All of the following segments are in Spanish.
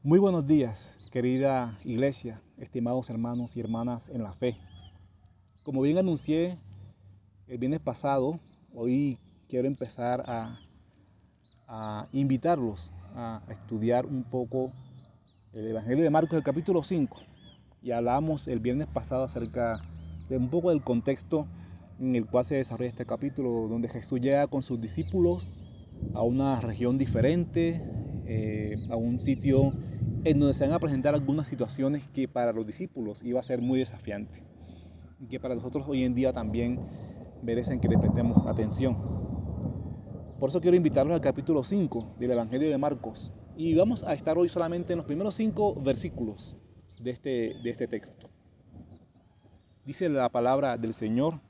Muy buenos días, querida iglesia, estimados hermanos y hermanas en la fe. Como bien anuncié el viernes pasado, hoy quiero empezar a invitarlos a estudiar un poco el Evangelio de Marcos, el capítulo 5. Y hablamos el viernes pasado acerca de un poco del contexto en el cual se desarrolla este capítulo, donde Jesús llega con sus discípulos a una región diferente, a un sitio en donde se van a presentar algunas situaciones que para los discípulos iba a ser muy desafiante y que para nosotros hoy en día también merecen que le prestemos atención. Por eso quiero invitarlos al capítulo 5 del Evangelio de Marcos y vamos a estar hoy solamente en los primeros 5 versículos de este texto. Dice la palabra del Señor: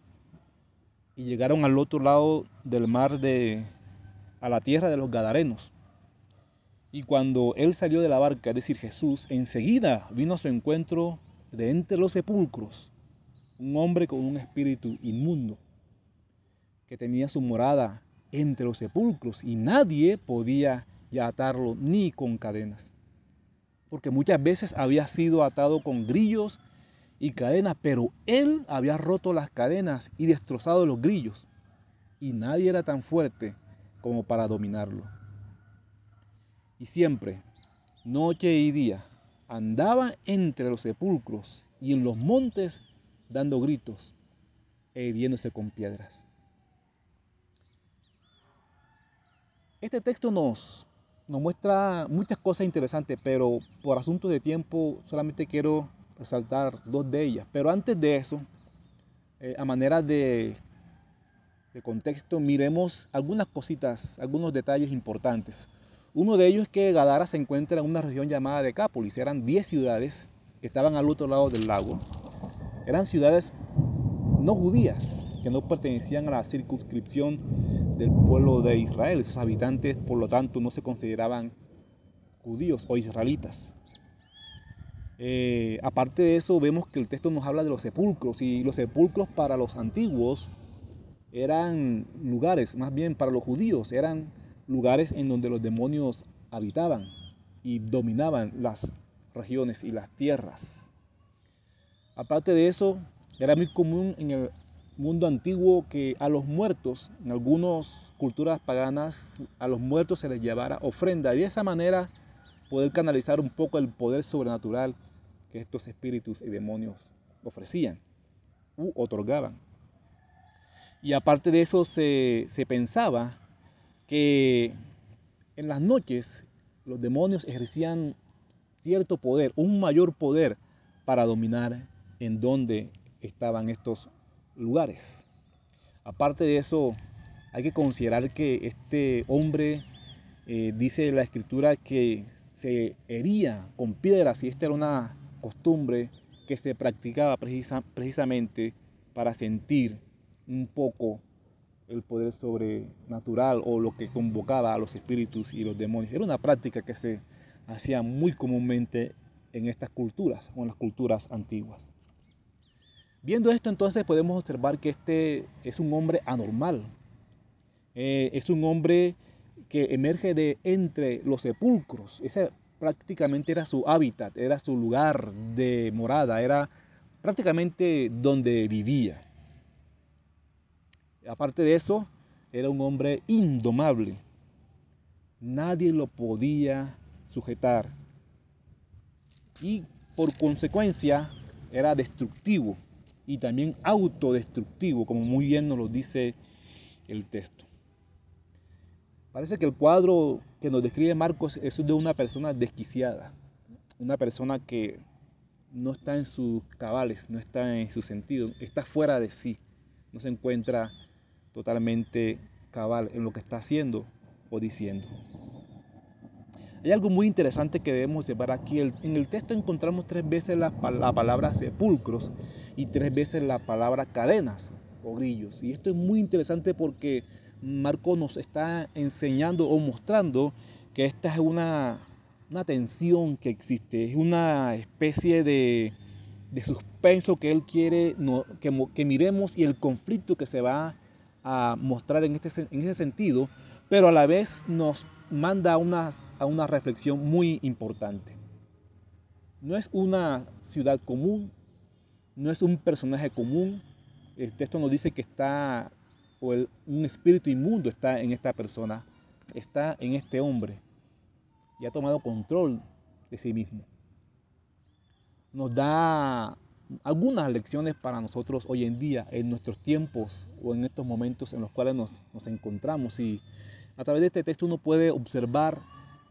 y llegaron al otro lado del mar a la tierra de los Gadarenos. Y cuando él salió de la barca, es decir, Jesús, enseguida vino a su encuentro de entre los sepulcros un hombre con un espíritu inmundo, que tenía su morada entre los sepulcros, y nadie podía ya atarlo ni con cadenas, porque muchas veces había sido atado con grillos y cadenas, pero él había roto las cadenas y destrozado los grillos, y nadie era tan fuerte como para dominarlo. Y siempre, noche y día, andaba entre los sepulcros y en los montes dando gritos e hiriéndose con piedras. Este texto nos muestra muchas cosas interesantes, pero por asuntos de tiempo solamente quiero resaltar dos de ellas. Pero antes de eso, a manera de contexto, miremos algunas cositas, algunos detalles importantes. Uno de ellos es que Gadara se encuentra en una región llamada Decápolis. Eran 10 ciudades que estaban al otro lado del lago. Eran ciudades no judías, que no pertenecían a la circunscripción del pueblo de Israel. Sus habitantes, por lo tanto, no se consideraban judíos o israelitas. Aparte de eso, vemos que el texto nos habla de los sepulcros, y los sepulcros para los antiguos eran lugares, más bien para los judíos, eran lugares en donde los demonios habitaban y dominaban las regiones y las tierras. Aparte de eso, era muy común en el mundo antiguo que a los muertos, en algunas culturas paganas, a los muertos se les llevara ofrenda, y de esa manera poder canalizar un poco el poder sobrenatural que estos espíritus y demonios ofrecían u otorgaban. Y aparte de eso, se pensaba que en las noches los demonios ejercían cierto poder, un mayor poder para dominar en donde estaban estos lugares. Aparte de eso, hay que considerar que este hombre, dice la escritura, que se hería con piedras, y esta era una costumbre que se practicaba precisamente para sentir un poco el poder sobrenatural o lo que convocaba a los espíritus y los demonios. Era una práctica que se hacía muy comúnmente en estas culturas o en las culturas antiguas. Viendo esto, entonces podemos observar que este es un hombre anormal. Es un hombre que emerge de entre los sepulcros. Ese prácticamente era su hábitat, era su lugar de morada, era prácticamente donde vivía. Aparte de eso, era un hombre indomable. Nadie lo podía sujetar. Y por consecuencia, era destructivo y también autodestructivo, como muy bien nos lo dice el texto. Parece que el cuadro que nos describe Marcos es de una persona desquiciada, una persona que no está en sus cabales, no está en su sentido, está fuera de sí, no se encuentra totalmente cabal en lo que está haciendo o diciendo. Hay algo muy interesante que debemos llevar aquí. En el texto encontramos 3 veces la palabra sepulcros y 3 veces la palabra cadenas o grillos. Y esto es muy interesante porque Marcos nos está enseñando o mostrando que esta es una tensión que existe, es una especie de suspenso que él quiere que miremos, y el conflicto que se va a mostrar en ese sentido, pero a la vez nos manda a una reflexión muy importante. No es una ciudad común, no es un personaje común. El texto nos dice que está, un espíritu inmundo está en esta persona, está en este hombre y ha tomado control de sí mismo. Nos da algunas lecciones para nosotros hoy en día, en nuestros tiempos o en estos momentos en los cuales nos encontramos. Y a través de este texto uno puede observar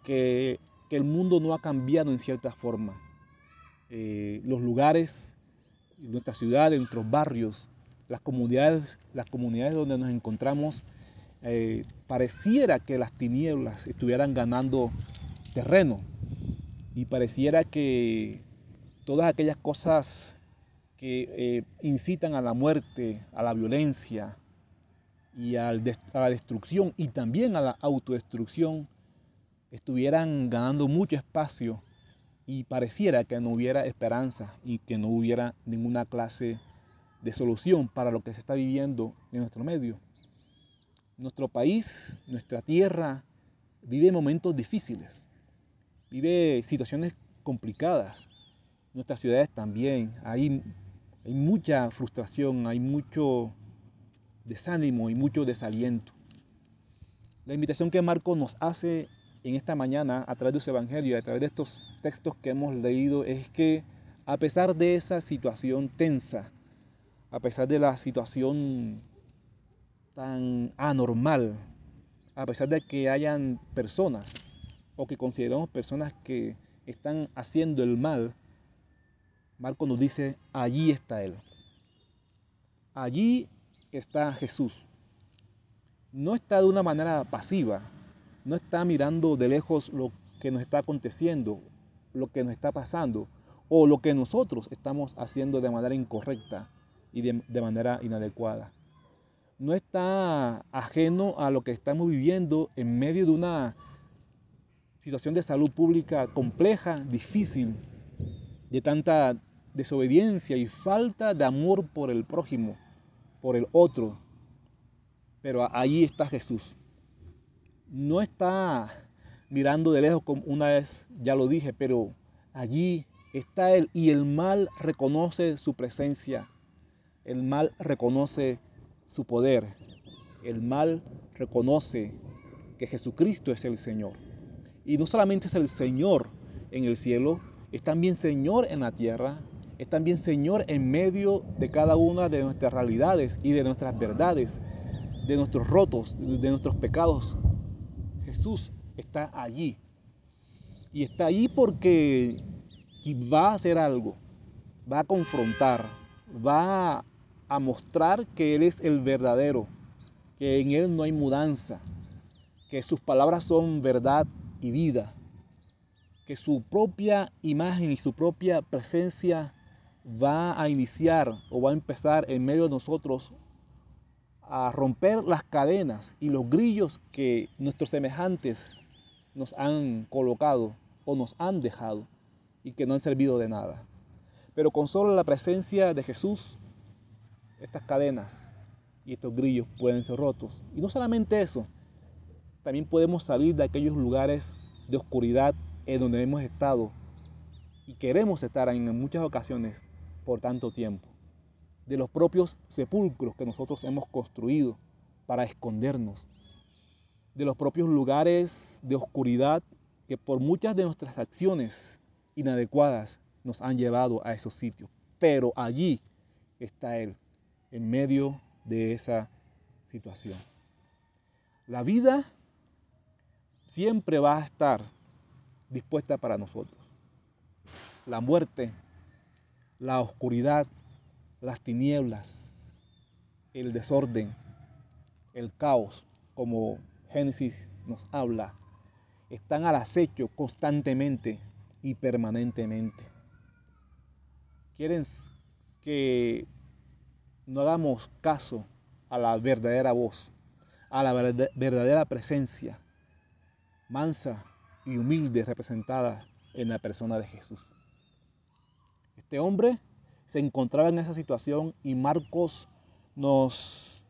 que el mundo no ha cambiado en cierta forma. Los lugares, nuestra ciudad, nuestros barrios, las comunidades donde nos encontramos, pareciera que las tinieblas estuvieran ganando terreno y pareciera que todas aquellas cosas que incitan a la muerte, a la violencia y a la destrucción y también a la autodestrucción estuvieran ganando mucho espacio y pareciera que no hubiera esperanza y que no hubiera ninguna clase de solución para lo que se está viviendo en nuestro medio. Nuestro país, nuestra tierra, vive momentos difíciles, vive situaciones complicadas. Nuestras ciudades también, hay mucha frustración, hay mucho desánimo y mucho desaliento. La invitación que Marcos nos hace en esta mañana a través de su evangelio, a través de estos textos que hemos leído, es que a pesar de esa situación tensa, a pesar de la situación tan anormal, a pesar de que hayan personas o que consideramos personas que están haciendo el mal, Marcos nos dice, allí está Él. Allí está Jesús. No está de una manera pasiva, no está mirando de lejos lo que nos está aconteciendo, lo que nos está pasando o lo que nosotros estamos haciendo de manera incorrecta y de manera inadecuada. No está ajeno a lo que estamos viviendo en medio de una situación de salud pública compleja, difícil, de tanta desobediencia y falta de amor por el prójimo, por el otro. Pero allí está Jesús. No está mirando de lejos, como una vez ya lo dije, pero allí está Él y el mal reconoce su presencia. El mal reconoce su poder. El mal reconoce que Jesucristo es el Señor. Y no solamente es el Señor en el cielo, es también Señor en la tierra, es también Señor en medio de cada una de nuestras realidades y de nuestras verdades, de nuestros rotos, de nuestros pecados. Jesús está allí. Y está allí porque va a hacer algo, va a confrontar, va a mostrar que Él es el verdadero, que en Él no hay mudanza, que sus palabras son verdad y vida, que su propia imagen y su propia presencia va a iniciar o va a empezar en medio de nosotros a romper las cadenas y los grillos que nuestros semejantes nos han colocado o nos han dejado y que no han servido de nada. Pero con solo la presencia de Jesús, estas cadenas y estos grillos pueden ser rotos. Y no solamente eso, también podemos salir de aquellos lugares de oscuridad en donde hemos estado y queremos estar en muchas ocasiones por tanto tiempo. De los propios sepulcros que nosotros hemos construido para escondernos. De los propios lugares de oscuridad que por muchas de nuestras acciones inadecuadas nos han llevado a esos sitios. Pero allí está Él, en medio de esa situación. La vida siempre va a estar dispuesta para nosotros. La muerte, la oscuridad, las tinieblas, el desorden, el caos, como Génesis nos habla, están al acecho constantemente y permanentemente. Quieren que no hagamos caso a la verdadera voz, a la verdadera presencia, mansa y humilde representada en la persona de Jesús. Este hombre se encontraba en esa situación y Marcos nos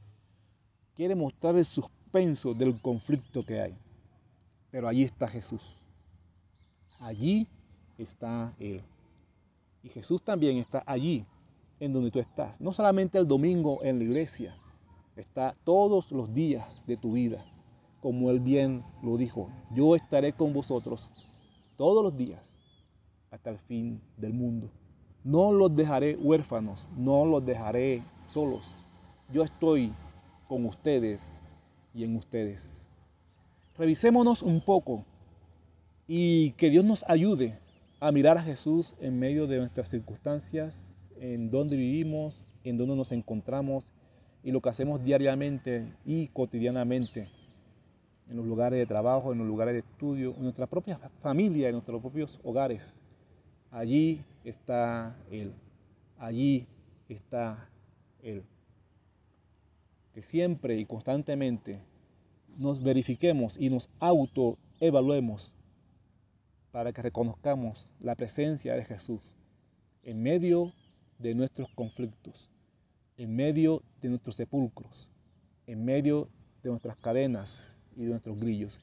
quiere mostrar el suspenso del conflicto que hay. Pero allí está Jesús. Allí está Él. Y Jesús también está allí, en donde tú estás. No solamente el domingo en la iglesia, está todos los días de tu vida. Como Él bien lo dijo, yo estaré con vosotros todos los días hasta el fin del mundo. No los dejaré huérfanos, no los dejaré solos. Yo estoy con ustedes y en ustedes. Revisémonos un poco y que Dios nos ayude a mirar a Jesús en medio de nuestras circunstancias, en donde vivimos, en donde nos encontramos y lo que hacemos diariamente y cotidianamente, en los lugares de trabajo, en los lugares de estudio, en nuestra propia familia, en nuestros propios hogares. Allí está Él, allí está Él. Que siempre y constantemente nos verifiquemos y nos autoevaluemos para que reconozcamos la presencia de Jesús en medio de nuestros conflictos, en medio de nuestros sepulcros, en medio de nuestras cadenas y de nuestros grillos.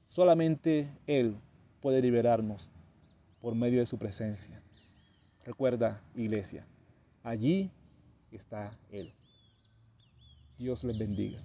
Solamente Él puede liberarnos por medio de su presencia. Recuerda, iglesia, allí está Él. Dios les bendiga.